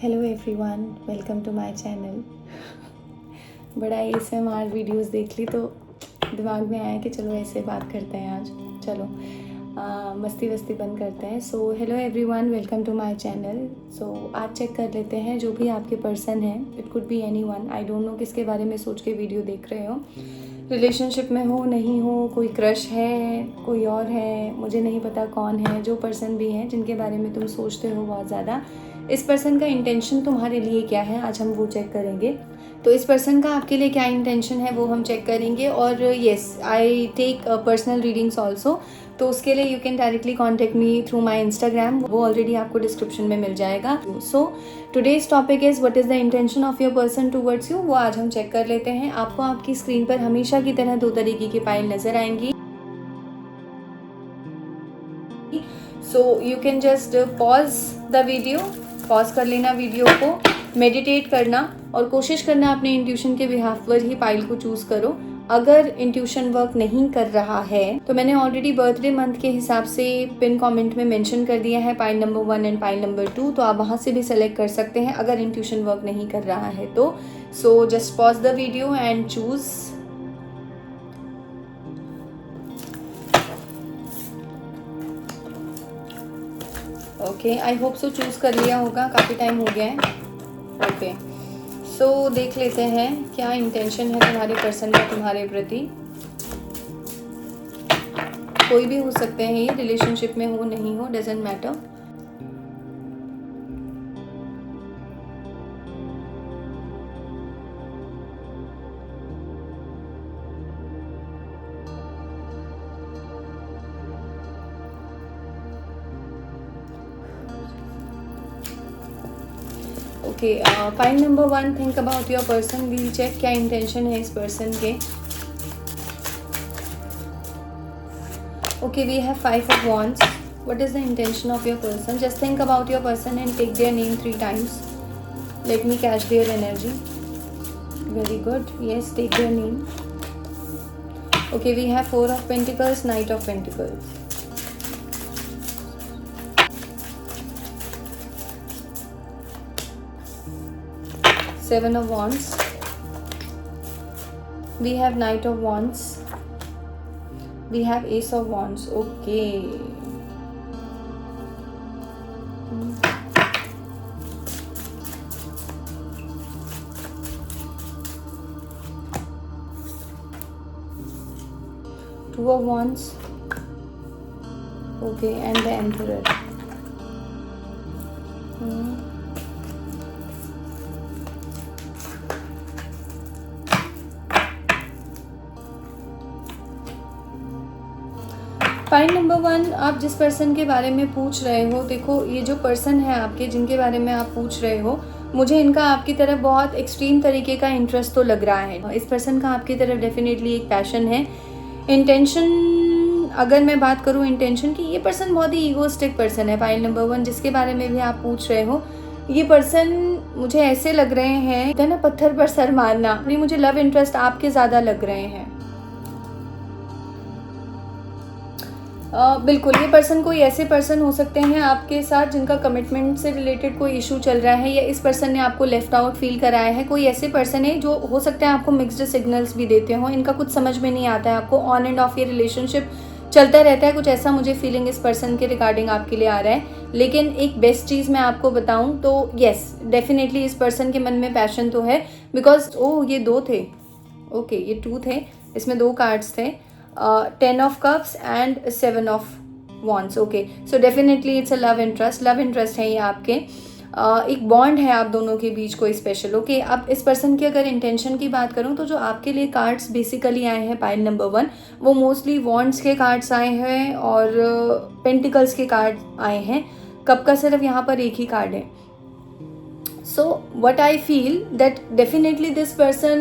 Hello everyone, welcome to my channel. बड़ा ASMR videos देख ली तो दिमाग में आया कि चलो ऐसे बात करते हैं आज। चलो मस्ती वस्ती बंद करते हैं। So hello everyone, welcome to my channel. So आज चेक कर लेते हैं जो भी आपके पर्सन हैं, it could B anyone, I don't no किसके बारे में सोच के वीडियो देख रहे हो। रिलेशनशिप में हो, नहीं हो, कोई क्रश है, कोई और है, मुझे नहीं पता कौन है। जो पर्सन भी हैं जिनके बारे में तुम सोचते हो बहुत ज़्यादा, इस पर्सन का इंटेंशन तुम्हारे लिए क्या है, आज हम वो चेक करेंगे। तो इस पर्सन का आपके लिए क्या इंटेंशन है वो हम चेक करेंगे। और yes, I take personal readings also, तो उसके लिए you can directly contact me through my Instagram, वो ऑलरेडी आपको डिस्क्रिप्शन में मिल जाएगा। So today's topic is what is the intention of your person towards you, वो आज हम चेक कर लेते हैं। आपको आपकी स्क्रीन पर हमेशा की तरह दो तरीके की पाइल नजर आएंगी। So you can just pause the video, pause कर लेना वीडियो को, मेडिटेट करना और कोशिश करना अपने इंट्यूशन के बिहाफ पर ही पाइल को चूज करो। अगर इंट्यूशन वर्क नहीं कर रहा है तो मैंने ऑलरेडी बर्थडे मंथ के हिसाब से पिन कमेंट में मेंशन कर दिया है pile number 1 and pile number 2, तो आप वहां से भी सेलेक्ट कर सकते हैं अगर इंट्यूशन वर्क नहीं कर रहा है तो। So just pause the video and choose. Okay, I hope so choose कर लिया होगा, काफ़ी टाइम हो गया है। ओके, सो देख लेते हैं क्या इंटेंशन है तुम्हारे पर्सन का तुम्हारे प्रति। कोई भी हो सकते हैं ये, रिलेशनशिप में हो नहीं हो, doesn't matter. Okay, pile number 1, think about your person. We'll check क्या इंटेंशन है इस पर्सन के। Okay, we have 5 of wands. What is the intention of your person? Just think about your person and take their name 3 times. Let me catch their energy. Very good. Yes, take their name. Okay, we have 4 of Pentacles, Knight of Pentacles. Seven of Wands. We have Knight of Wands. We have Ace of Wands. Okay. Two of Wands. Okay, and the Emperor. Point number 1, आप जिस person के बारे में पूछ रहे हो, देखो ये जो पर्सन है आपके जिनके बारे में आप पूछ रहे हो, मुझे इनका आपकी तरफ बहुत एक्सट्रीम तरीके का इंटरेस्ट तो लग रहा है। इस पर्सन का आपकी तरफ डेफिनेटली एक पैशन है। इंटेंशन, अगर मैं बात करूँ इंटेंशन की, ये पर्सन बहुत ही ईगोइस्टिक पर्सन है। पॉइंट नंबर 1 जिसके बारे में भी आप पूछ रहे हो, ये पर्सन मुझे ऐसे लग रहे हैं ना, पत्थर पर सर मारना। मुझे लव इंटरेस्ट आपके ज़्यादा लग रहे हैं। बिल्कुल, ये पर्सन कोई ऐसे पर्सन हो सकते हैं आपके साथ जिनका कमिटमेंट से रिलेटेड कोई इशू चल रहा है, या इस पर्सन ने आपको लेफ्ट आउट फील कराया है। कोई ऐसे पर्सन है जो हो सकता है आपको मिक्स्ड सिग्नल्स भी देते हो, इनका कुछ समझ में नहीं आता है आपको, ऑन एंड ऑफ ये रिलेशनशिप चलता रहता है। कुछ ऐसा मुझे फीलिंग इस पर्सन के रिगार्डिंग आपके लिए आ रहा है। लेकिन एक बेस्ट चीज़ मैं आपको बताऊं तो येस, डेफिनेटली इस पर्सन के मन में पैशन तो है, बिकॉज ये 2 थे। ओके, ये 2 थे, इसमें 2 कार्ड्स थे, 10 of cups and 7 of wands. Okay, so definitely it's a love interest है ये आपके। एक बॉन्ड है आप दोनों के बीच कोई स्पेशल। ओके, अब इस पर्सन की अगर इंटेंशन की बात करूं तो जो आपके लिए कार्ड्स बेसिकली आए हैं पाइल नंबर 1, वो मोस्टली वॉन्ड्स के कार्ड्स आए हैं और पेंटिकल्स के कार्ड आए हैं। कप का सिर्फ यहाँ पर एक ही कार्ड है। So what I feel that definitely this person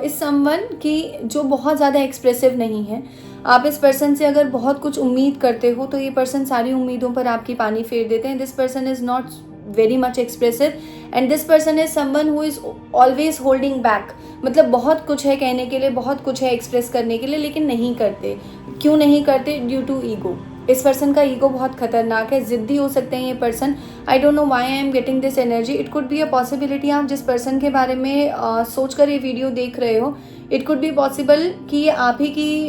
is someone की जो बहुत ज़्यादा एक्सप्रेसिव नहीं है। आप इस पर्सन से अगर बहुत कुछ उम्मीद करते हो तो ये पर्सन सारी उम्मीदों पर आपकी पानी फेर देते हैं। This person is not very much expressive and this person is someone who is always holding back. मतलब बहुत कुछ है कहने के लिए, बहुत कुछ है एक्सप्रेस करने के लिए, लेकिन नहीं करते। क्यों नहीं करते? Due to ego. इस पर्सन का ईगो बहुत खतरनाक है, ज़िद्दी हो सकते हैं ये person. I don't know why I am getting this energy. It could be a possibility आप जिस पर्सन के बारे में सोचकर ये वीडियो देख रहे हो, इट कुड बी पॉसिबल कि ये आप ही की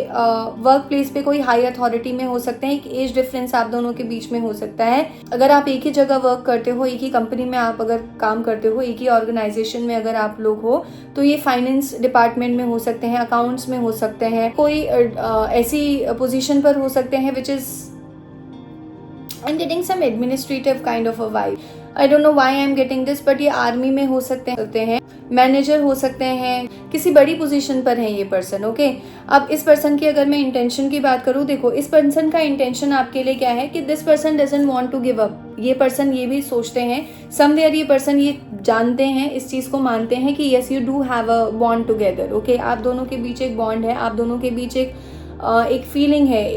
वर्क प्लेस पे कोई हाई अथॉरिटी में हो सकते हैं। एक एज डिफरेंस आप दोनों के बीच में हो सकता है। अगर आप एक ही जगह वर्क करते हो, एक ही कंपनी में आप अगर काम करते हो, एक ही ऑर्गेनाइजेशन में अगर आप लोग हो, तो ये फाइनेंस डिपार्टमेंट में हो सकते हैं, अकाउंट्स में हो सकते हैं, कोई ऐसी पोजीशन पर हो सकते हैं which is I'm getting some administrative kind of a vibe. I don't know why I'm getting this, but ये आर्मी में हो सकते हैं, मैनेजर हो सकते हैं, किसी बड़ी पोजीशन पर है ये पर्सन। ओके, अब इस पर्सन की अगर मैं इंटेंशन की बात करूँ, देखो इस पर्सन का इंटेंशन आपके लिए क्या है कि this person doesn't want to give up. ये पर्सन ये भी सोचते हैं समवेयर, ये पर्सन ये जानते हैं, इस चीज़ को मानते हैं कि yes you do have a bond together. Okay, आप दोनों के बीच एक बॉन्ड है, आप दोनों के बीच एक फीलिंग है,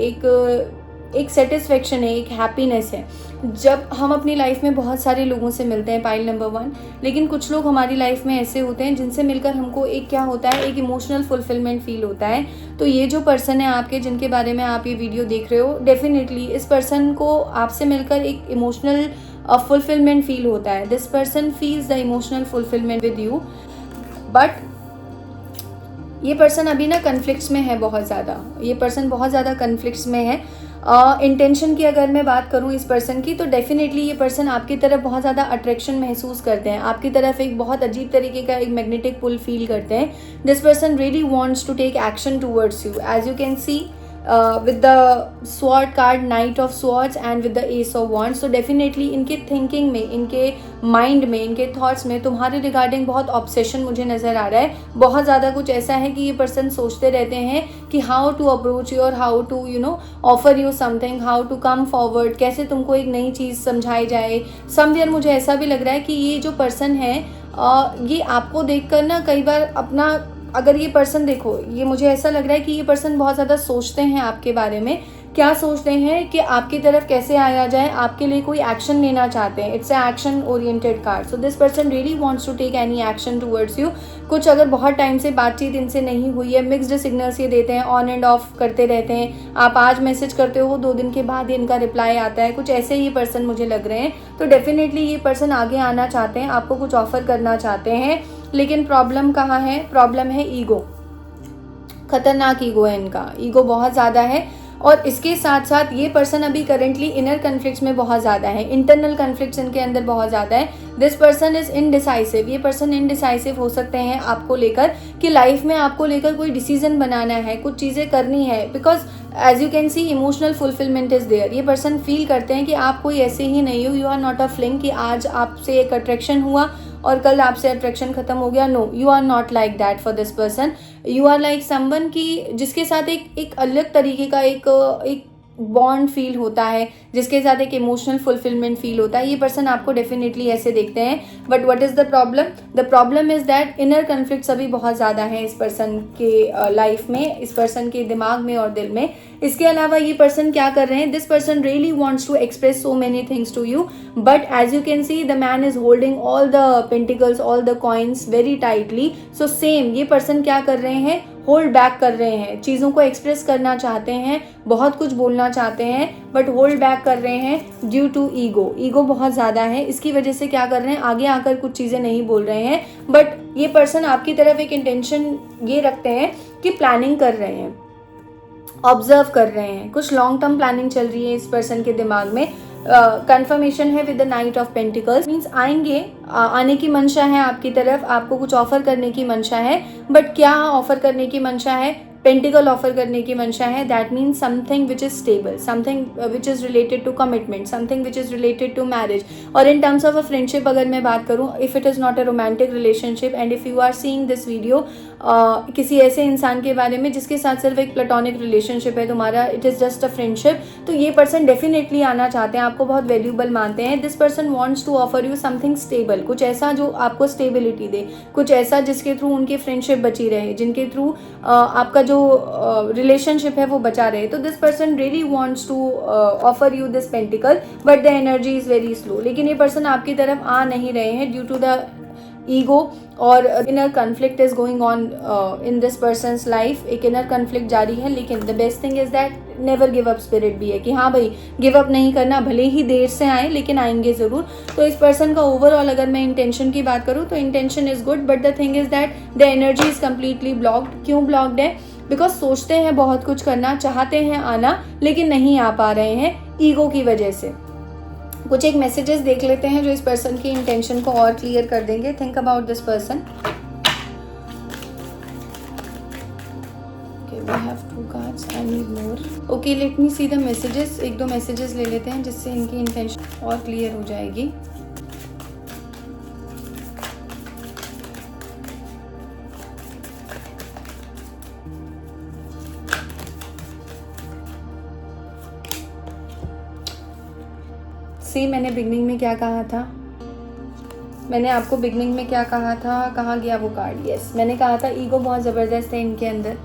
एक सेटिस्फेक्शन है, एक हैप्पीनेस है। जब हम अपनी लाइफ में बहुत सारे लोगों से मिलते हैं, पाइल नंबर 1, लेकिन कुछ लोग हमारी लाइफ में ऐसे होते हैं जिनसे मिलकर हमको एक क्या होता है, एक इमोशनल फुलफिलमेंट फील होता है। तो ये जो पर्सन है आपके, जिनके बारे में आप ये वीडियो देख रहे हो, डेफिनेटली इस पर्सन को आपसे मिलकर एक इमोशनल फुलफिलमेंट फील होता है। This person feels the emotional fulfilment with you, but ये पर्सन अभी ना कन्फ्लिक्ट्स में है बहुत ज़्यादा। ये पर्सन बहुत ज़्यादा कन्फ्लिक्ट्स में है। इंटेंशन की अगर मैं बात करूं इस पर्सन की, तो डेफिनेटली ये पर्सन आपकी तरफ बहुत ज़्यादा अट्रैक्शन महसूस करते हैं, आपकी तरफ एक बहुत अजीब तरीके का एक मैग्नेटिक पुल फील करते हैं। This person really wants to take action towards you, as you can see with the sword card, knight of swords and with the ace of wands. So definitely इनके thinking में, इनके mind में, इनके thoughts में तुम्हारे regarding बहुत obsession मुझे नज़र आ रहा है। बहुत ज़्यादा कुछ ऐसा है कि ये person सोचते रहते हैं कि how to approach you और how to offer you something, how to come forward, कैसे तुमको एक नई चीज़ समझाई जाए। somewhere मुझे ऐसा भी लग रहा है कि ये जो person है ये आपको देखकर ना कई बार अपना, अगर ये पर्सन देखो, ये मुझे ऐसा लग रहा है कि ये पर्सन बहुत ज़्यादा सोचते हैं आपके बारे में। क्या सोचते हैं कि आपकी तरफ कैसे आया जाए, आपके लिए कोई एक्शन लेना चाहते हैं। It's a action oriented card. So this person really wants to take any action towards you. कुछ अगर बहुत टाइम से बातचीत इनसे नहीं हुई है, मिक्स्ड सिग्नल्स ये देते हैं, ऑन एंड ऑफ करते रहते हैं। आप आज मैसेज करते हो, 2 दिन के बाद ही इनका रिप्लाई आता है। कुछ ऐसे ही पर्सन मुझे लग रहे हैं। तो डेफिनेटली ये पर्सन आगे आना चाहते हैं, आपको कुछ ऑफर करना चाहते हैं, लेकिन प्रॉब्लम कहाँ है? प्रॉब्लम है ईगो। खतरनाक ईगो है इनका, ईगो बहुत ज़्यादा है। और इसके साथ साथ ये पर्सन अभी करेंटली इनर कन्फ्लिक्ट्स में बहुत ज़्यादा है, इंटरनल कन्फ्लिक्ट्स इनके अंदर बहुत ज़्यादा है। This person is indecisive. ये पर्सन इनडिसाइसिव हो सकते हैं आपको लेकर, कि लाइफ में आपको लेकर कोई डिसीजन बनाना है, कुछ चीज़ें करनी है, because as you can see emotional fulfilment is there. ये पर्सन फील करते हैं कि आप कोई ऐसे ही नहीं हो, you are not a fling, कि आज आपसे एक अट्रैक्शन हुआ और कल आपसे अट्रैक्शन खत्म हो गया। No, you are not like that for this person. You are like someone की जिसके साथ एक अलग तरीके का एक बॉन्ड फील होता है, जिसके साथ एक इमोशनल फुलफिलमेंट फील होता है। ये पर्सन आपको डेफिनेटली ऐसे देखते हैं। But what is the problem? The problem is that inner conflicts अभी बहुत ज़्यादा है इस पर्सन के लाइफ में, इस पर्सन के दिमाग में और दिल में। इसके अलावा ये पर्सन क्या कर रहे हैं? This person really wants to express so many things to you, but as you can see the man is holding all the pentacles, all the coins very tightly. So same ये person क्या कर रहे हैं? Hold back कर रहे हैं, चीज़ों को एक्सप्रेस करना चाहते हैं, बहुत कुछ बोलना चाहते हैं, बट होल्ड बैक कर रहे हैं ड्यू टू ईगो। ईगो बहुत ज़्यादा है, इसकी वजह से क्या कर रहे हैं? आगे आकर कुछ चीज़ें नहीं बोल रहे हैं। बट ये पर्सन आपकी तरफ एक इंटेंशन ये रखते हैं कि प्लानिंग कर रहे हैं, ऑब्जर्व कर रहे हैं, कुछ लॉन्ग टर्म प्लानिंग चल रही है इस पर्सन के दिमाग में। कंफर्मेशन है with the night of pentacles, means आएंगे, आने की मंशा है आपकी तरफ, आपको कुछ ऑफर करने की मंशा है। बट क्या ऑफर करने की मंशा है? पेंटिकल ऑफर करने की मंशा है। That means something which is stable, something which is related to commitment, something which is related to marriage. और in terms of a friendship अगर मैं बात करूँ, if it is not a romantic relationship and if you are seeing this video, किसी ऐसे इंसान के बारे में जिसके साथ सिर्फ एक प्लेटोनिक रिलेशनशिप है तुम्हारा, it is just a friendship, तो ये पर्सन डेफिनेटली आना चाहते हैं, आपको बहुत वैल्यूबल मानते हैं। This person wants to offer you something stable, कुछ ऐसा जो आपको स्टेबिलिटी दे, कुछ ऐसा जिसके थ्रू उनकी फ्रेंडशिप बची रहे, जिनके थ्रू आपका जो रिलेशनशिप है वो बचा रहे। तो this person really wants to offer you this pentacle, but the energy is very slow. लेकिन ये पर्सन आपकी तरफ आ नहीं रहे हैं ड्यू टू द ईगो और inner conflict is going on in this person's life. एक इनर कन्फ्लिक्ट जारी है, लेकिन the best thing is that never give up spirit भी है कि हाँ भाई गिव अप नहीं करना, भले ही देर से आए लेकिन आएंगे ज़रूर। तो इस पर्सन का ओवरऑल अगर मैं इंटेंशन की बात करूँ तो intention is good, but the thing is that the energy is completely blocked. क्यों ब्लॉक्ड है? बिकॉज सोचते हैं बहुत कुछ करना, चाहते हैं आना, लेकिन नहीं आ पा रहे हैं ईगो की वजह से। कुछ एक मैसेजेस देख लेते हैं जो इस पर्सन की इंटेंशन को और क्लियर कर देंगे। Think about this person. We have 2 cards. I need more. Okay, let me see the messages. एक दो मैसेजेस ले लेते हैं जिससे इनकी इंटेंशन और क्लियर हो जाएगी। मैंने बिगनिंग में क्या कहा था? मैंने आपको बिगनिंग में क्या कहा था? कहाँ गया वो कार्ड? यस, मैंने कहा था ईगो बहुत ज़बरदस्त है इनके अंदर,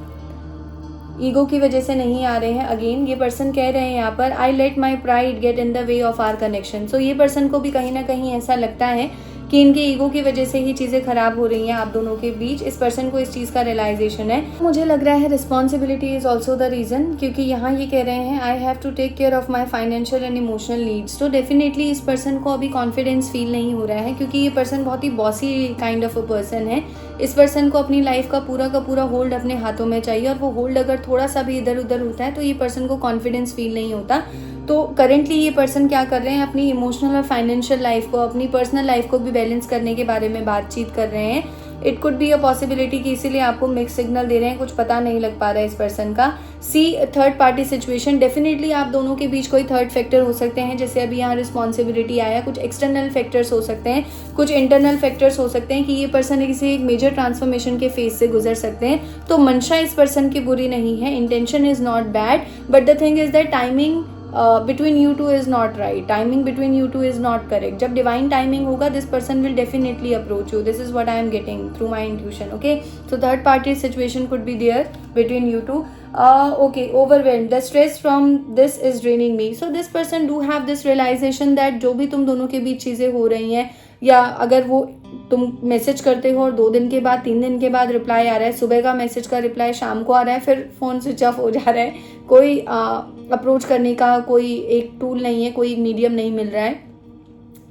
ईगो की वजह से नहीं आ रहे हैं। अगेन ये पर्सन कह रहे हैं यहाँ पर I let my pride get in the way of our connection. So ये पर्सन को भी कहीं ना कहीं ऐसा लगता है कि इनके ईगो की वजह से ही चीज़ें खराब हो रही हैं आप दोनों के बीच। इस पर्सन को इस चीज़ का रियलाइजेशन है। मुझे लग रहा है responsibility is also the reason, क्योंकि यहाँ ये कह रहे हैं I have to take care of my financial and emotional needs. तो डेफिनेटली इस पर्सन को अभी कॉन्फिडेंस फील नहीं हो रहा है, क्योंकि ये पर्सन बहुत ही bossy kind of a person है। इस पर्सन को अपनी लाइफ का पूरा होल्ड अपने हाथों में चाहिए, और वो होल्ड अगर थोड़ा सा भी इधर उधर होता है तो ये पर्सन को कॉन्फिडेंस फील नहीं होता। तो करेंटली ये पर्सन क्या कर रहे हैं, अपनी इमोशनल और फाइनेंशियल लाइफ को, अपनी पर्सनल लाइफ को भी बैलेंस करने के बारे में बातचीत कर रहे हैं। It could be a possibility कि इसीलिए आपको मिक्स सिग्नल दे रहे हैं, कुछ पता नहीं लग पा रहा है इस पर्सन का। सी थर्ड पार्टी सिचुएशन, डेफिनेटली आप दोनों के बीच कोई थर्ड फैक्टर हो सकते हैं, जैसे अभी यहाँ रिस्पॉन्सिबिलिटी आया। कुछ एक्सटर्नल फैक्टर्स हो सकते हैं, कुछ इंटरनल फैक्टर्स हो सकते हैं कि ये पर्सन किसी एक मेजर ट्रांसफॉर्मेशन के फेज से गुजर सकते हैं। तो मंशा इस पर्सन की बुरी नहीं है, intention is not bad, but the thing is that timing between you two is not right, timing between you two is not correct. जब divine timing होगा this person will definitely approach you. This is what I am getting through my intuition. Okay, so third party situation could be there between you two. Okay, overwhelmed, the stress from this is draining me. So this person do have this realization that जो भी तुम दोनों के बीच चीज़ें हो रही हैं, या अगर वो तुम मैसेज करते हो और 2 दिन के बाद 3 दिन के बाद रिप्लाई आ रहा है, सुबह का मैसेज का रिप्लाई शाम को आ रहा है, फिर फ़ोन स्विच ऑफ हो जा रहा है, कोई अप्रोच करने का कोई एक टूल नहीं है, कोई मीडियम नहीं मिल रहा है।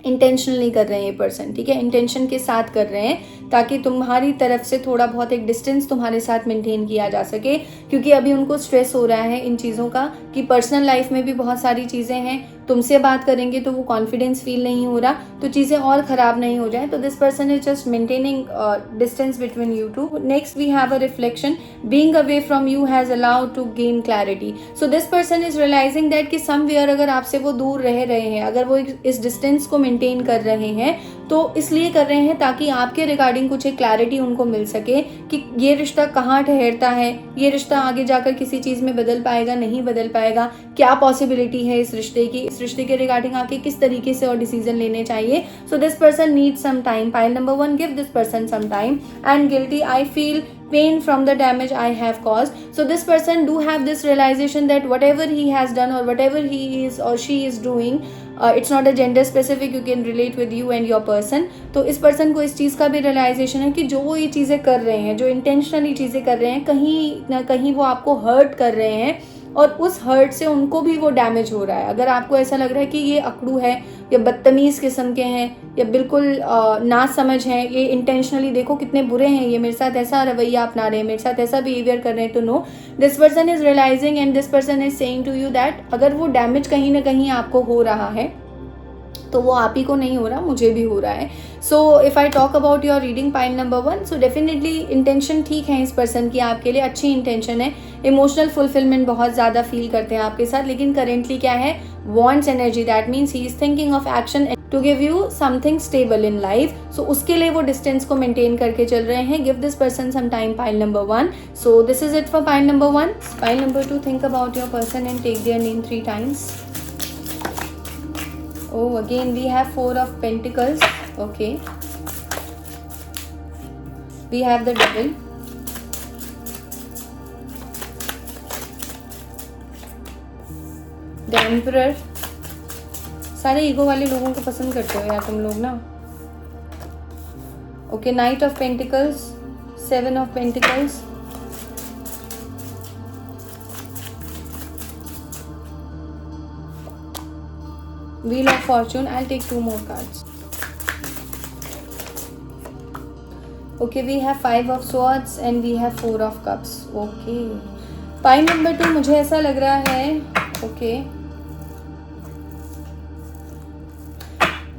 इंटेंशनल नहीं कर रहे हैं ये पर्सन, ठीक है, इंटेंशन के साथ कर रहे हैं ताकि तुम्हारी तरफ से थोड़ा बहुत एक डिस्टेंस तुम्हारे साथ मेंटेन किया जा सके, क्योंकि अभी उनको स्ट्रेस हो रहा है इन चीज़ों का कि पर्सनल लाइफ में भी बहुत सारी चीज़ें हैं, तुमसे बात करेंगे तो वो कॉन्फिडेंस फील नहीं हो रहा, तो चीज़ें और ख़राब नहीं हो जाए। तो this person is just maintaining distance between you two. Next we have a reflection, being away from you has allowed to gain clarity. So this person is realising that कि समवेयर अगर आपसे वो दूर रह रहे हैं, अगर वो इस डिस्टेंस को मेंटेन कर रहे हैं, तो इसलिए कर रहे हैं ताकि आपके रिगार्डिंग कुछ एक क्लैरिटी उनको मिल सके कि ये रिश्ता कहाँ ठहरता है, ये रिश्ता आगे जाकर किसी चीज़ में बदल पाएगा, नहीं बदल पाएगा, क्या पॉसिबिलिटी है इस रिश्ते की, इस रिश्ते के रिगार्डिंग आके किस तरीके से और डिसीजन लेने चाहिए। So this person needs some time. Pile number 1, give this person some time. And guilty, I feel pain from the damage I have caused. So this person do have this realization that whatever he has done or whatever he is or she is doing, it's not a gender specific, you can relate with you and your person. तो इस person को इस चीज़ का भी realization है कि जो वो ये चीज़ें कर रहे हैं, जो intentionally चीज़ें कर रहे हैं, कहीं ना कहीं वो आपको hurt कर रहे हैं, और उस हर्ट से उनको भी वो डैमेज हो रहा है। अगर आपको ऐसा लग रहा है कि ये अकड़ू है, या बदतमीज़ किस्म के हैं, या बिल्कुल ना समझ हैं, ये इंटेंशनली देखो कितने बुरे हैं, ये मेरे साथ ऐसा रवैया अपना रहे हैं, मेरे साथ ऐसा बिहेवियर कर रहे हैं, तो no, this person is realising and this person is saying to you that अगर वो डैमेज कहीं ना कहीं आपको हो रहा है तो वो आप ही को नहीं हो रहा, मुझे भी हो रहा है। So if I talk about your reading pile number 1, so definitely intention ठीक है इस पर्सन की आपके लिए, अच्छी इंटेंशन है, इमोशनल फुलफिलमेंट बहुत ज़्यादा फील करते हैं आपके साथ, लेकिन करेंटली क्या है, wants energy, that means he is thinking of action to give you something stable in life. So उसके लिए वो डिस्टेंस को मेंटेन करके चल रहे हैं। Give this person some time, pile number 1। So this is it for pile number 1। Pile number 2, think about your person and take their name 3 times. Oh, again we have 4 of Pentacles. Okay, we have the Devil, the Emperor. सारे ego वाले लोगों को पसंद करते हो यार तुम लोग ना। Okay, night of pentacles, 7 of pentacles, Wheel of Fortune. I'll take 2 more cards. Okay, we have 5 of Swords and we have 4 of Cups. Okay. Pile number 2 मुझे ऐसा लग रहा है. Okay.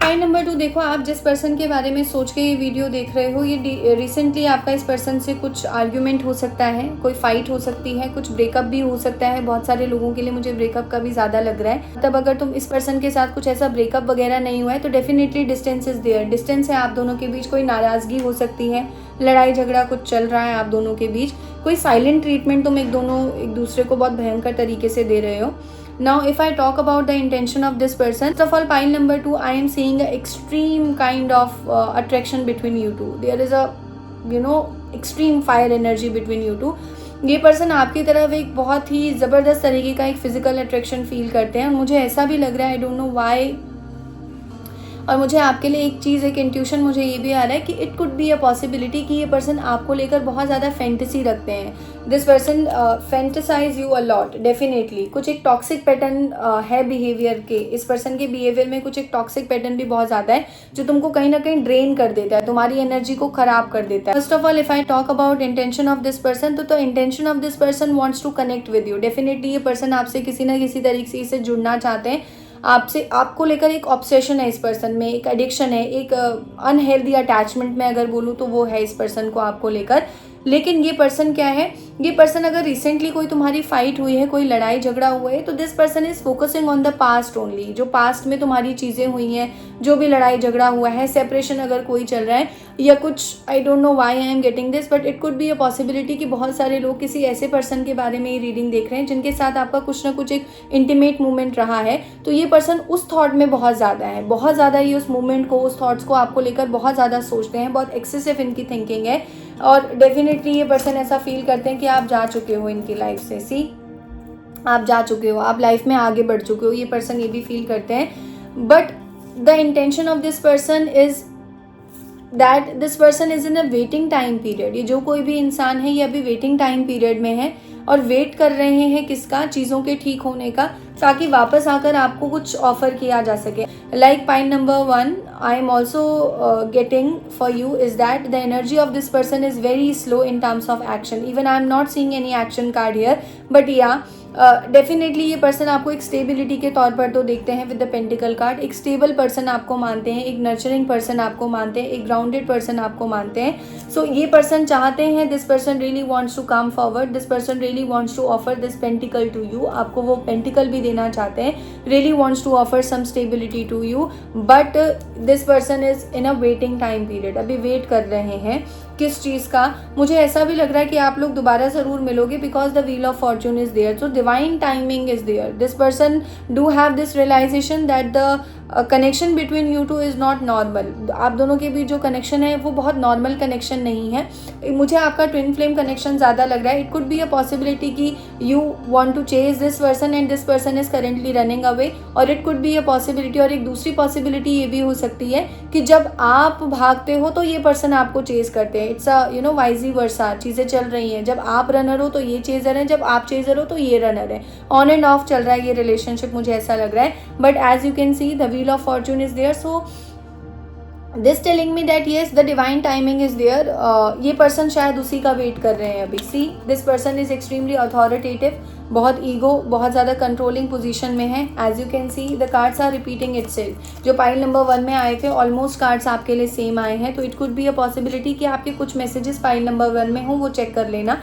पॉइंट नंबर 2, देखो आप जिस पर्सन के बारे में सोच के ये वीडियो देख रहे हो, ये रिसेंटली आपका इस पर्सन से कुछ आर्ग्यूमेंट हो सकता है, कोई फाइट हो सकती है, कुछ ब्रेकअप भी हो सकता है. बहुत सारे लोगों के लिए मुझे ब्रेकअप का भी ज़्यादा लग रहा है. तब अगर तुम इस पर्सन के साथ कुछ ऐसा ब्रेकअप वगैरह नहीं हुआ है तो definitely distance is there. Distance है आप दोनों के बीच, कोई नाराज़गी हो सकती है, लड़ाई झगड़ा कुछ चल रहा है आप दोनों के बीच, कोई साइलेंट ट्रीटमेंट तुम एक दूसरे को बहुत भयंकर तरीके से दे रहे हो. Now if I talk about the intention of this person, first of all, pile number 2, I am seeing an extreme kind of attraction between you two. There is a extreme fire energy between you two. ये person आपकी तरफ एक बहुत ही ज़बरदस्त तरीके का एक physical attraction feel करते हैं. मुझे ऐसा भी लग रहा है, आई डोंट नो व्हाई. और मुझे आपके लिए एक चीज़, एक इंट्यूशन मुझे ये भी आ रहा है कि it could be a possibility कि ये पर्सन आपको लेकर बहुत ज़्यादा फैंटेसी रखते हैं. This person fantasise you a lot. Definitely कुछ एक टॉक्सिक पैटर्न है बिहेवियर के. इस पर्सन के बिहेवियर में कुछ एक टॉक्सिक पैटर्न भी बहुत ज़्यादा है जो तुमको कहीं ना कहीं ड्रेन कर देता है, तुम्हारी एनर्जी को खराब कर देता है. First of all, if I talk about intention of this person, तो intention of this person wants to connect with you. Definitely ये पर्सन आपसे किसी ना किसी तरीके से जुड़ना चाहते हैं. आपको लेकर एक ऑब्सेशन है इस पर्सन में, एक एडिक्शन है, एक अनहेल्दी अटैचमेंट में अगर बोलूँ तो वो है इस पर्सन को आपको लेकर. लेकिन ये पर्सन क्या है, ये पर्सन अगर रिसेंटली कोई तुम्हारी फाइट हुई है, कोई लड़ाई झगड़ा हुआ है, तो this person is focusing on the past only. जो पास्ट में तुम्हारी चीज़ें हुई हैं, जो भी लड़ाई झगड़ा हुआ है, सेपरेशन अगर कोई चल रहा है या कुछ, आई don't know why I am getting this, but it could be a possibility कि बहुत सारे लोग किसी ऐसे पर्सन के बारे में ये रीडिंग देख रहे हैं जिनके साथ आपका कुछ ना कुछ एक इंटीमेट मूवमेंट रहा है. तो ये पर्सन उस थॉट में बहुत ज़्यादा है, बहुत ज़्यादा ही उस मूवमेंट को, उस थॉट्स को आपको लेकर बहुत ज़्यादा सोचते हैं, बहुत एक्सेसिव इनकी थिंकिंग है. और डेफिनेटली ये पर्सन ऐसा फील करते हैं कि आप जा चुके हो इनकी लाइफ से. आप जा चुके हो, आप लाइफ में आगे बढ़ चुके हो, ये पर्सन ये भी फील करते हैं. But the intention of this person is that this person is in a waiting time period. ये जो कोई भी इंसान है ये अभी वेटिंग टाइम पीरियड में है और वेट कर रहे हैं किसका, चीज़ों के ठीक होने का, ताकि वापस आकर आपको कुछ ऑफर किया जा सके. Like point number 1 I am also getting for you is that the energy of this person is very slow in terms of action. Even I am not seeing any action card here, but या definitely ये person आपको एक stability के तौर पर तो देखते हैं विद द पेंटिकल कार्ड. एक स्टेबल पर्सन आपको मानते हैं, एक नर्चरिंग पर्सन आपको मानते हैं, एक ग्राउंडेड पर्सन आपको मानते हैं. सो ये पर्सन चाहते हैं, this person really wants to come forward, this person really wants to offer this pentacle to you. आपको वो पेंटिकल भी देना चाहते हैं, really wants to offer some stability to you. But this person is in a waiting time period. अभी wait कर रहे हैं किस चीज़ का. मुझे ऐसा भी लग रहा है कि आप लोग दोबारा ज़रूर मिलोगे because the wheel of fortune is there. So divine timing is there. This person do have this realisation that the connection between you two is not normal. आप दोनों के बीच जो कनेक्शन है वो बहुत नॉर्मल कनेक्शन नहीं है. मुझे आपका ट्विन फ्लेम कनेक्शन ज़्यादा लग रहा है. It could be a possibility कि you want to chase this person and this person is currently running away. और it could be a possibility, और एक दूसरी पॉसिबिलिटी ये भी हो सकती है कि जब आप भागते हो तो ये पर्सन आपको चेज करते हैं. इट्स अ वाइजी वर्सा. चीज़ें चल रही हैं, जब आप रनर हो तो ये चेजर है, जब आप चेजर हो तो ये रनर है. ऑन एंड ऑफ चल रहा है ये रिलेशनशिप, मुझे ऐसा लग रहा है. But as you can see the wheel of fortune is there. So this telling me that yes the divine timing is there. ये पर्सन शायद उसी का वेट कर रहे हैं अभी. See this person is extremely authoritative, बहुत ईगो, बहुत ज़्यादा कंट्रोलिंग पोजीशन में है. As you can see the cards are repeating itself. जो पाइल नंबर 1 में आए थे ऑलमोस्ट कार्ड्स आपके लिए सेम आए हैं. तो it could be a possibility कि आपके कुछ मैसेजेस पाइल नंबर 1 में हो, वो चेक कर लेना.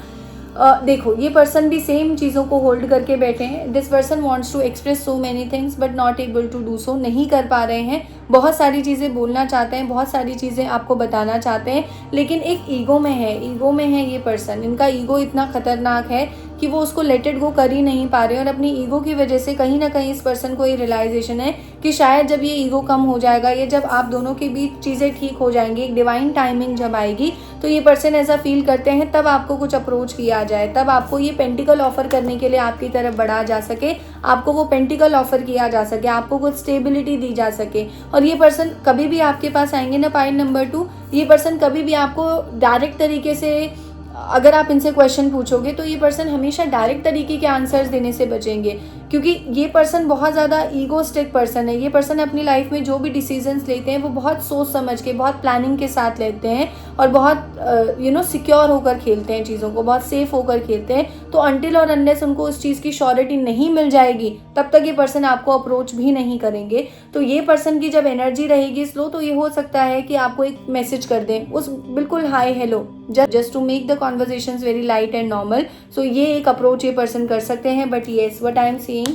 देखो ये पर्सन भी सेम चीज़ों को होल्ड करके बैठे हैं. This person wants to express so many things but not able to do so. नहीं कर पा रहे हैं. बहुत सारी चीज़ें बोलना चाहते हैं, बहुत सारी चीज़ें आपको बताना चाहते हैं, लेकिन एक ईगो में है. ईगो में है ये पर्सन. इनका ईगो इतना खतरनाक है कि वो उसको लेट इट गो कर ही नहीं पा रहे, और अपनी ईगो की वजह से कहीं ना कहीं इस पर्सन को ये रियलाइजेशन है कि शायद जब ये ईगो कम हो जाएगा, या जब आप दोनों के बीच चीज़ें ठीक हो जाएंगी, एक डिवाइन टाइमिंग जब आएगी, तो ये पर्सन ऐसा फील करते हैं तब आपको कुछ अप्रोच किया जाए, तब आपको ये पेंटिकल ऑफर करने के लिए आपकी तरफ बढ़ा जा सके, आपको वो पेंटिकल ऑफर किया जा सके, आपको कुछ स्टेबिलिटी दी जा सके। और ये पर्सन कभी भी आपके पास आएंगे ना, पाइल नंबर 2, ये पर्सन कभी भी आपको डायरेक्ट तरीके से, अगर आप इनसे क्वेश्चन पूछोगे तो ये पर्सन हमेशा डायरेक्ट तरीके के आंसर्स देने से बचेंगे, क्योंकि ये पर्सन बहुत ज़्यादा ईगोस्टिक पर्सन है। ये पर्सन अपनी लाइफ में जो भी डिसीजंस लेते हैं वो बहुत सोच समझ के, बहुत प्लानिंग के साथ लेते हैं, और बहुत सिक्योर होकर खेलते हैं चीज़ों को, बहुत सेफ होकर खेलते हैं। तो अनटिल और अनलेस उनको उस चीज़ की श्योरिटी नहीं मिल जाएगी तब तक ये पर्सन आपको अप्रोच भी नहीं करेंगे। तो ये पर्सन की जब एनर्जी रहेगी स्लो, तो ये हो सकता है कि आपको एक मैसेज कर दें, उस बिल्कुल hi hello, just to make the conversations very light and normal. So ये एक अप्रोच ये पर्सन कर सकते हैं। But yes, what I am seeing,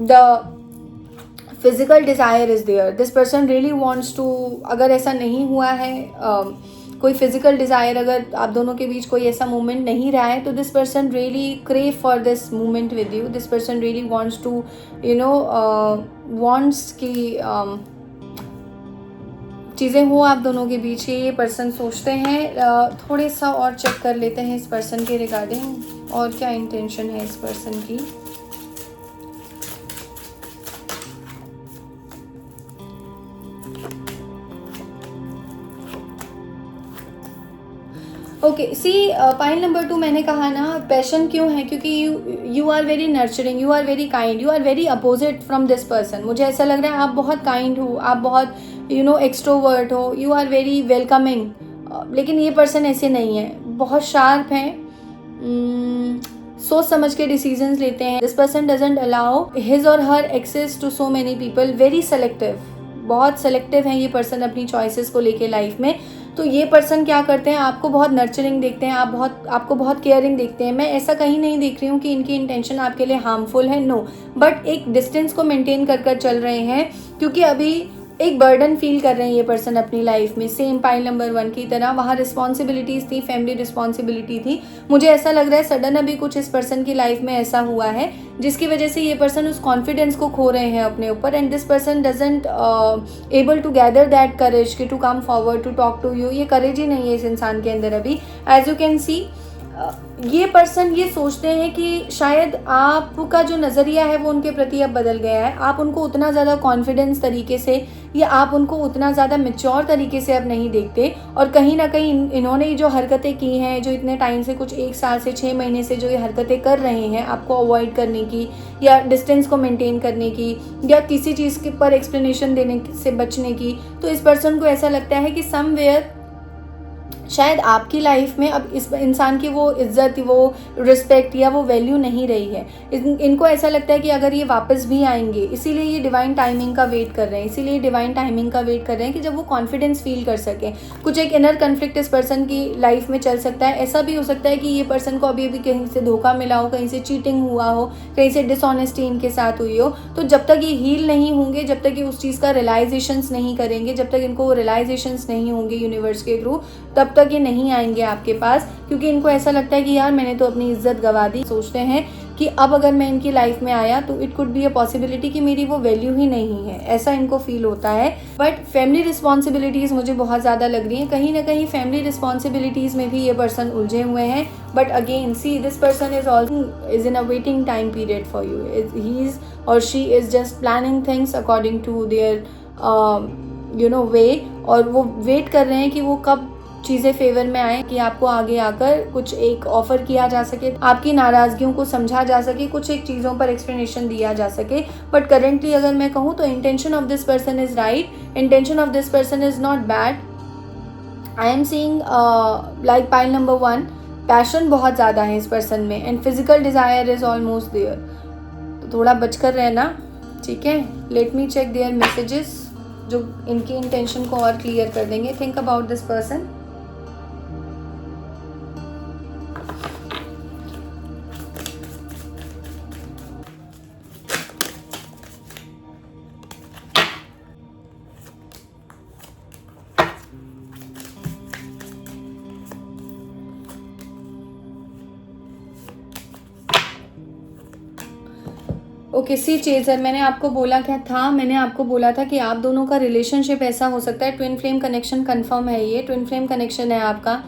the physical desire is there, this person really wants to, अगर ऐसा नहीं हुआ है, कोई फिजिकल डिजायर, अगर आप दोनों के बीच कोई ऐसा मूवमेंट नहीं रहा है, तो this person really crave for this movement with you. This person really wants to wants की चीज़ें हो आप दोनों के बीच, ये पर्सन सोचते हैं। थोड़े सा और चेक कर लेते हैं इस पर्सन के रिगार्डिंग, और क्या इंटेंशन है इस पर्सन की। ओके, सी पाइल नंबर 2, मैंने कहा ना पैशन क्यों है, क्योंकि you are very nurturing, you are very kind, you are very opposite from this person. मुझे ऐसा लग रहा है आप बहुत काइंड हो, आप बहुत एक्सट्रोवर्ट हो, यू आर वेरी वेलकमिंग, लेकिन ये पर्सन ऐसे नहीं है, बहुत शार्प हैं, सोच समझ के डिसीजंस लेते हैं। This person doesn't allow his और her access to so many people, very selective, बहुत सेलेक्टिव हैं ये पर्सन अपनी चॉइसेस को लेके लाइफ में। तो ये पर्सन क्या करते हैं, आपको बहुत नर्चरिंग देखते हैं, आपको बहुत केयरिंग देखते हैं। मैं ऐसा कहीं नहीं देख रही हूँ कि इनकी इंटेंशन आपके लिए हार्मफुल है, नो, बट एक डिस्टेंस को मेंटेन कर चल रहे हैं, क्योंकि अभी एक बर्डन फील कर रहे हैं ये पर्सन अपनी लाइफ में, सेम पाइल नंबर 1 की तरह। वहाँ रिस्पॉन्सिबिलिटीज़ थी, फैमिली रिस्पॉन्सिबिलिटी थी। मुझे ऐसा लग रहा है सडन अभी कुछ इस पर्सन की लाइफ में ऐसा हुआ है जिसकी वजह से ये पर्सन उस कॉन्फिडेंस को खो रहे हैं अपने ऊपर, and this person doesn't able to gather that courage कि to come forward to talk to you. ये करेज ही नहीं है इस इंसान के अंदर अभी। एज यू कैन सी, ये पर्सन ये सोचते हैं कि शायद आपका जो नज़रिया है वो उनके प्रति अब बदल गया है, आप उनको उतना ज़्यादा कॉन्फिडेंस तरीके से, या आप उनको उतना ज़्यादा मैच्योर तरीके से अब नहीं देखते। और कहीं ना कहीं इन्होंने जो हरकतें की हैं, जो इतने टाइम से, कुछ 1 साल से 6 महीने से जो ये हरकतें कर रहे हैं आपको अवॉइड करने की, या डिस्टेंस को मेंटेन करने की, या किसी चीज़ के पर एक्सप्लेनेशन देने से बचने की, तो इस पर्सन को ऐसा लगता है कि समवेयर शायद आपकी लाइफ में अब इस इंसान की वो इज्जत, वो रिस्पेक्ट या वो वैल्यू नहीं रही है। इनको ऐसा लगता है कि अगर ये वापस भी आएंगे, इसीलिए ये डिवाइन टाइमिंग का वेट कर रहे हैं, इसीलिए डिवाइन टाइमिंग का वेट कर रहे हैं कि जब वो कॉन्फिडेंस फील कर सकें। कुछ एक इनर कन्फ्लिक्ट इस पर्सन की लाइफ में चल सकता है। ऐसा भी हो सकता है कि ये पर्सन को अभी कहीं से धोखा मिला हो, कहीं से चीटिंग हुआ हो, कहीं से डिसऑनेस्टी इनके साथ हुई हो। तो जब तक ये हील नहीं होंगे, जब तक ये उस चीज़ का रियलाइजेशंस नहीं करेंगे, जब तक इनको रियलाइजेशंस नहीं होंगे यूनिवर्स के थ्रू, तब तक ये नहीं आएंगे आपके पास, क्योंकि इनको ऐसा लगता है कि यार मैंने तो अपनी इज्जत गवा दी। सोचते हैं कि अब अगर मैं इनकी लाइफ में आया तो it could be a possibility कि मेरी वो वैल्यू ही नहीं है, ऐसा इनको फील होता है। बट फैमिली रिस्पॉन्सिबिलिटीज़ मुझे बहुत ज़्यादा लग रही हैं, कहीं ना कहीं फैमिली रिस्पॉन्सिबिलिटीज़ में भी ये पर्सन उलझे हुए हैं। But again see, this person is in a waiting time period for you, he is और she is just planning things according to their way, और वो वेट कर रहे हैं कि वो कब चीज़ें फेवर में आए, कि आपको आगे आकर कुछ एक ऑफर किया जा सके, आपकी नाराज़गियों को समझा जा सके, कुछ एक चीज़ों पर एक्सप्लेनेशन दिया जा सके। बट करेंटली अगर मैं कहूँ तो intention of this person is right, intention of this person is not bad. I am seeing like pile number 1, passion बहुत ज़्यादा है इस पर्सन में, and physical desire is almost there. तो थोड़ा बचकर रहना, ठीक है। Let me check their messages जो इनकी इंटेंशन को और क्लियर कर देंगे। Think about this person. Okay see chaser, मैंने आपको बोला क्या था, मैंने आपको बोला था कि आप दोनों का रिलेशनशिप ऐसा हो सकता है, ट्विन फ्लेम कनेक्शन कंफर्म है, ये ट्विन फ्लेम कनेक्शन है आपका।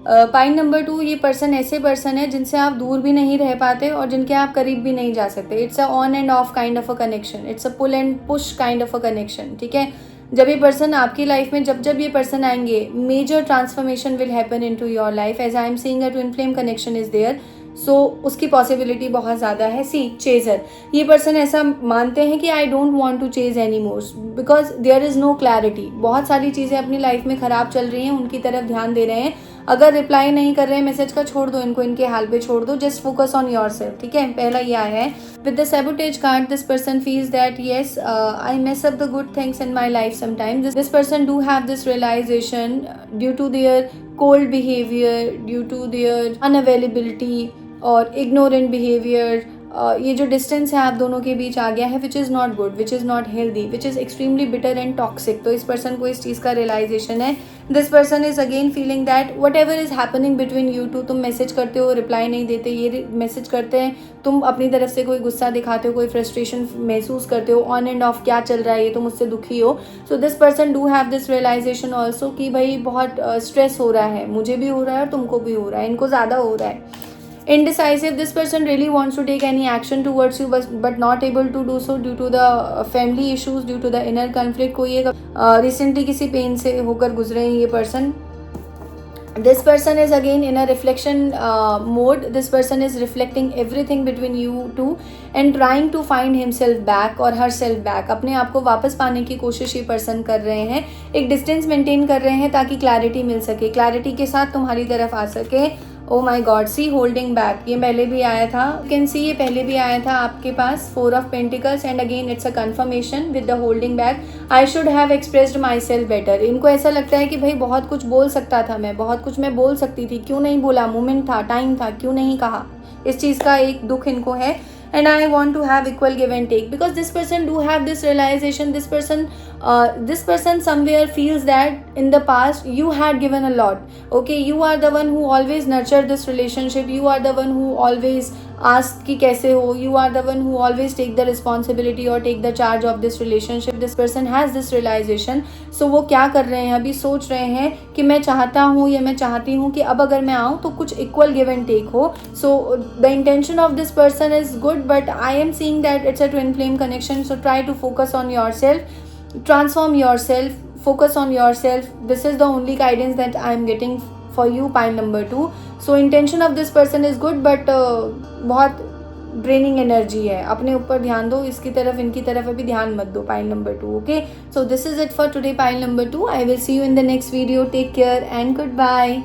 पॉइंट नंबर 2, ये पर्सन ऐसे पर्सन है जिनसे आप दूर भी नहीं रह पाते और जिनके आप करीब भी नहीं जा सकते। It's a on and off kind of a connection, it's a pull and push kind of a connection, ठीक है। जब ये पर्सन आपकी लाइफ में, जब ये पर्सन आएंगे, major transformation will happen into your life, as I am seeing a twin flame connection is there, so उसकी पॉसिबिलिटी बहुत ज़्यादा है। सी चेजर, ये पर्सन ऐसा मानते हैं कि I don't want to chase any more because there is no clarity. बहुत सारी चीज़ें अपनी लाइफ में ख़राब चल रही हैं, उनकी तरफ ध्यान दे रहे हैं। अगर रिप्लाई नहीं कर रहे हैं मैसेज का, छोड़ दो इनको, इनके हाल पे छोड़ दो, just focus on your self, ठीक है। पहला ये आया है with the sabotage card, this person feels that yes I mess up the good things in my life sometimes. This person do have this realisation due to their cold behaviour, due to their unavailability और ignorant behaviour. ये जो distance है आप दोनों के बीच आ गया है, which is not good, which is not healthy, which is extremely bitter and toxic. तो इस पर्सन को इस चीज़ का रियलाइजेशन है। This person is again feeling that whatever is happening between you two, तुम मैसेज करते हो रिप्लाई नहीं देते, ये मैसेज करते हैं, तुम अपनी तरफ से कोई गुस्सा दिखाते हो, कोई फ्रस्ट्रेशन महसूस करते हो, ऑन एंड ऑफ क्या चल रहा है, ये तुम मुझसे दुखी हो। So this person do have this realisation also कि भाई बहुत स्ट्रेस हो रहा है, मुझे भी हो रहा है और तुमको भी हो रहा है, इनको ज़्यादा हो रहा है। Indecisive, this person really wants to take any action towards you but not able to do so due to the family issues, due to the inner conflict। कोई एक recently किसी पेन से होकर गुजरे हैं ये person। This person is again in a reflection mode. This person is reflecting everything between you two and trying to find himself back or herself back। अपने आप को वापस पाने की कोशिश ये पर्सन कर रहे हैं, एक डिस्टेंस मेंटेन कर रहे हैं ताकि क्लैरिटी मिल सके, क्लैरिटी के साथ तुम्हारी तरफ आ सके। ओ माई गॉड, सी होल्डिंग बैक, ये पहले भी आया था, यू कैन सी ये पहले भी आया था आपके पास, 4 of pentacles and again it's a confirmation with the holding back. I should have expressed my self better. इनको ऐसा लगता है कि भाई बहुत कुछ बोल सकता था मैं, बहुत कुछ मैं बोल सकती थी, क्यों नहीं बोला, मोमेंट था, टाइम था, क्यों नहीं कहा। इस चीज़ का एक दुख इनको है। And I want to have equal give and take because this person do have this realization. This person somewhere feels that in the past you had given a lot. Okay, you are the one who always nurtured this relationship. You are the one who always asked कि कैसे हो. You are the one who always take the responsibility or take the charge of this relationship. This person has this realization. So वो क्या कर रहे हैं, अभी सोच रहे हैं कि मैं चाहता हूँ या मैं चाहती हूँ कि अब अगर मैं आऊँ तो कुछ equal give and take हो. So the intention of this person is good, but I am seeing that it's a twin flame connection. So try to focus on yourself, transform yourself, focus on yourself. This is the only guidance that I am getting for you, pile number 2. So intention of this person is good, but बहुत draining energy है, अपने ऊपर ध्यान दो, इसकी तरफ इनकी तरफ अभी ध्यान मत दो, pile number 2। Okay, so this is it for today, pile number 2। I will see you in the next video. Take care and good bye.